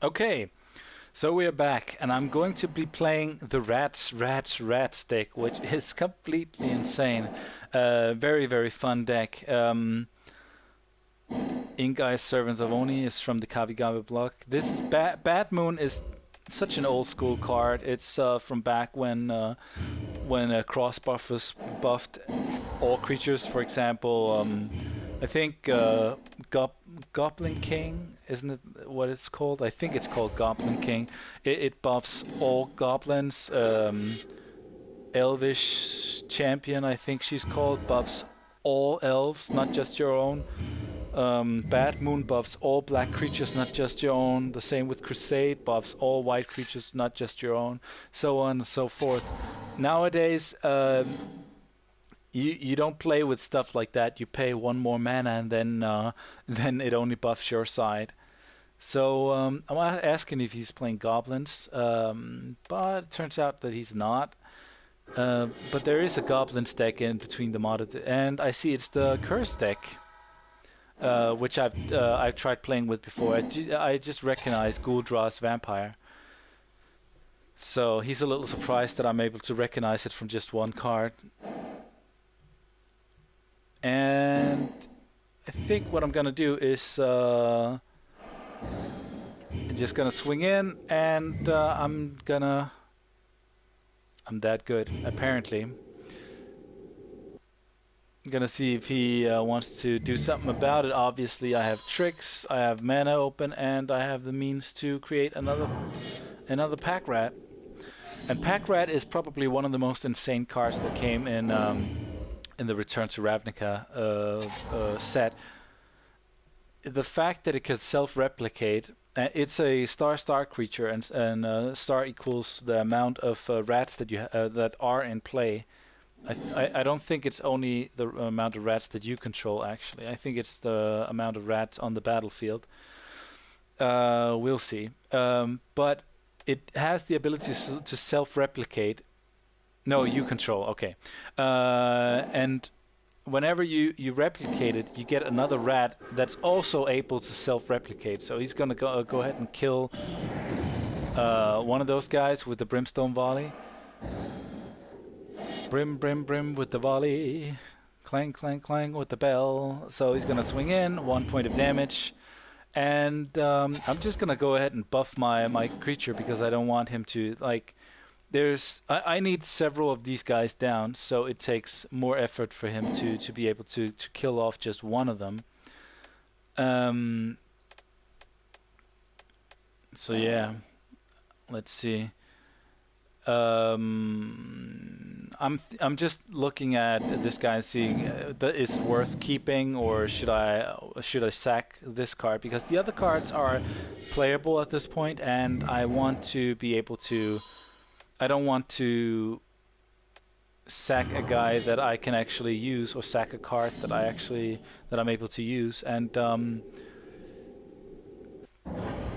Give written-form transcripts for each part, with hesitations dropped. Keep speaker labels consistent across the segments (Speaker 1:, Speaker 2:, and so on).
Speaker 1: Okay, so we're back, and I'm going to be playing the Rats deck, which is completely insane. Very, very fun deck. Inkai's Servants of Oni is from the Kamigawa block. This is Bad Moon is such an old school card. It's from back when cross buffers buffed all creatures. For example, I think Goblin King, isn't it what it's called? I think it's called Goblin King. It buffs all goblins. Elvish Champion, I think she's called, buffs all elves, not just your own. Bad Moon buffs all black creatures, not just your own. The same with Crusade, buffs all white creatures, not just your own. So on and so forth. Nowadays, you don't play with stuff like that. You pay one more mana and then it only buffs your side. So I'm asking if he's playing goblins, but it turns out that he's not. But there is a goblins deck in between the modded, and I see it's the curse deck. Which I've tried playing with before. I just recognize Guldra's Vampire. So he's a little surprised that I'm able to recognize it from just one card. And I think what I'm gonna do is I'm just gonna swing in, and I'm that good, apparently. I'm gonna see if he wants to do something about it. Obviously, I have tricks, I have mana open, and I have the means to create another Pack Rat. And Pack Rat is probably one of the most insane cards that came in the Return to Ravnica set. The fact that it could self-replicate. It's a star creature, and star equals the amount of rats that you that are in play. I don't think it's only the amount of rats that you control, actually. I think it's the amount of rats on the battlefield. We'll see. But it has the ability to self-replicate. No, you control, okay. And whenever you replicate it, you get another rat that's also able to self-replicate. So he's going to go ahead and kill one of those guys with the Brimstone Volley. Brim with the volley, clang clang with the bell. So he's gonna swing in, 1 point of damage, and I'm just gonna go ahead and buff my creature because I don't want him to I need several of these guys down, so it takes more effort for him to be able to kill off just one of them. So yeah, let's see. I'm just looking at this guy and seeing that is worth keeping, or should I sack this card, because the other cards are playable at this point, and I want to be able to. I don't want to sack a guy that I can actually use, or sack a card that I'm able to use, and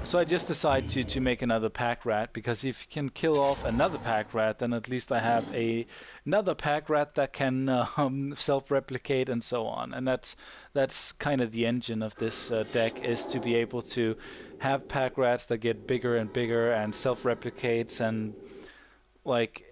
Speaker 1: so I just decided to make another Pack Rat, because if you can kill off another Pack Rat, then at least I have another Pack Rat that can self-replicate and so on. And that's kind of the engine of this deck, is to be able to have Pack Rats that get bigger and bigger and self-replicates, and like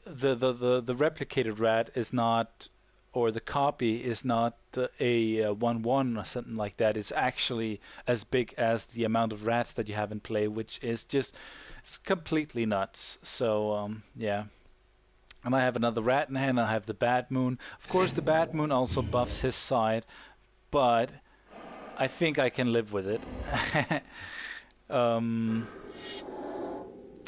Speaker 1: the replicated rat is not, or the copy is not a 1/1 or something like that. It's actually as big as the amount of rats that you have in play, which is just, it's completely nuts. So yeah. And I have another rat in hand. I have the Bad Moon. Of course, the Bad Moon also buffs his side, but I think I can live with it.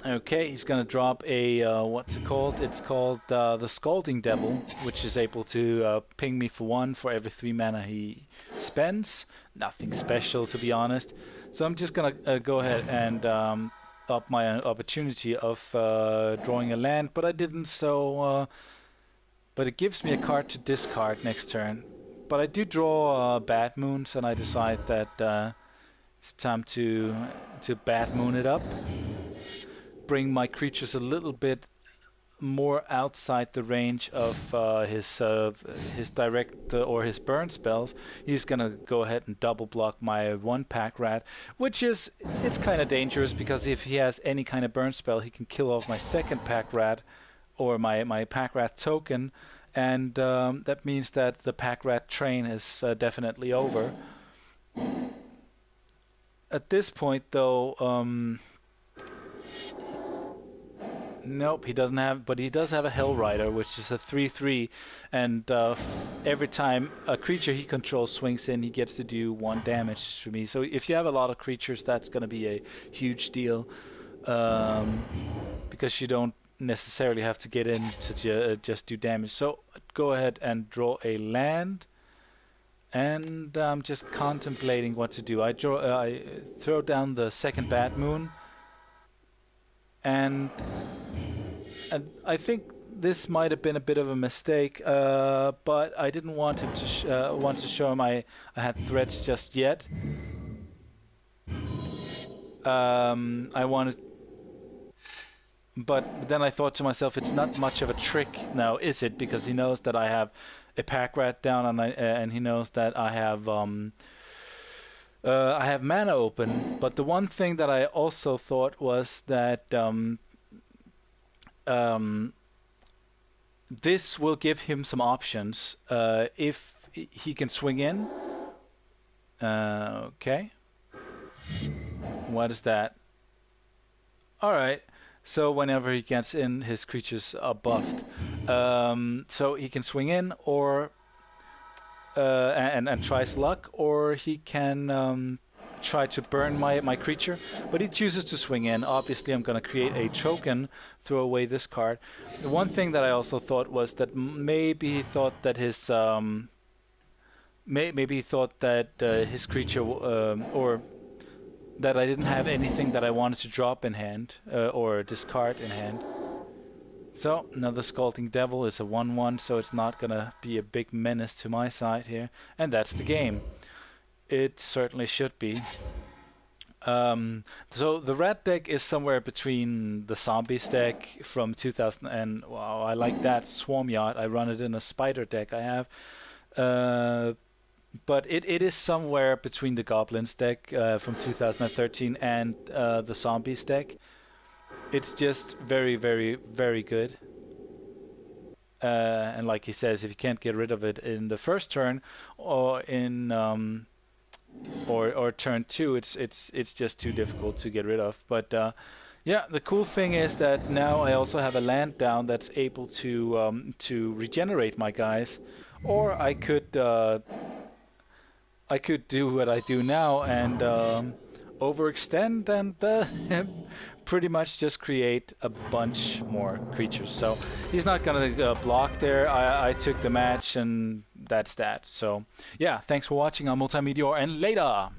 Speaker 1: Okay, he's gonna drop a what's it called? It's called the Scalding Devil, which is able to ping me for 1 for every 3 mana he spends. Nothing special, to be honest. So I'm just gonna go ahead and up my opportunity of drawing a land, but I didn't. So, but it gives me a card to discard next turn. But I do draw Bad Moons, and I decide that it's time to Bad Moon it up. Bring my creatures a little bit more outside the range of his direct or his burn spells, he's gonna go ahead and double block my 1 pack rat, which is, it's kind of dangerous, because if he has any kind of burn spell, he can kill off my 2nd pack rat or my pack rat token, and that means that the pack rat train is definitely over. At this point, though, nope, he doesn't have, but he does have a Hell Rider, which is a 3/3, and every time a creature he controls swings in, he gets to do 1 damage to me. So if you have a lot of creatures, that's going to be a huge deal, because you don't necessarily have to get in to just do damage. So go ahead and draw a land, and I'm just contemplating what to do. I throw down the 2nd Bad Moon, and I think this might have been a bit of a mistake, but I didn't want him to want to show him I had threats just yet. I wanted, but then I thought to myself, it's not much of a trick now, is it? Because he knows that I have a pack rat down, and he knows that I have mana open. But the one thing that I also thought was that this will give him some options if he can swing in. Okay. What is that? All right. So whenever he gets in, his creatures are buffed. So he can swing in, or and tries luck, or he can try to burn my creature, but he chooses to swing in. Obviously, I'm going to create a token, throw away this card. The one thing that I also thought was that maybe he thought that his maybe he thought that his creature or that I didn't have anything that I wanted to drop in hand or discard in hand. So another Scalding Devil is a 1/1, so it's not gonna be a big menace to my side here, and that's the game. It certainly should be. So the rat deck is somewhere between the zombies deck from 2000 and, wow, I like that, Swarm Yacht. I run it in a spider deck I have. But it is somewhere between the goblins deck from 2013 and the zombies deck. It's just very, very, very good. And like he says, if you can't get rid of it in the first turn or in or turn 2, it's just too difficult to get rid of. But yeah, the cool thing is that now I also have a land down that's able to regenerate my guys, or I could do what I do now and overextend and pretty much just create a bunch more creatures. So he's not gonna block there. I took the match, and that's that. So yeah, thanks for watching on Multeyemeteor, and later!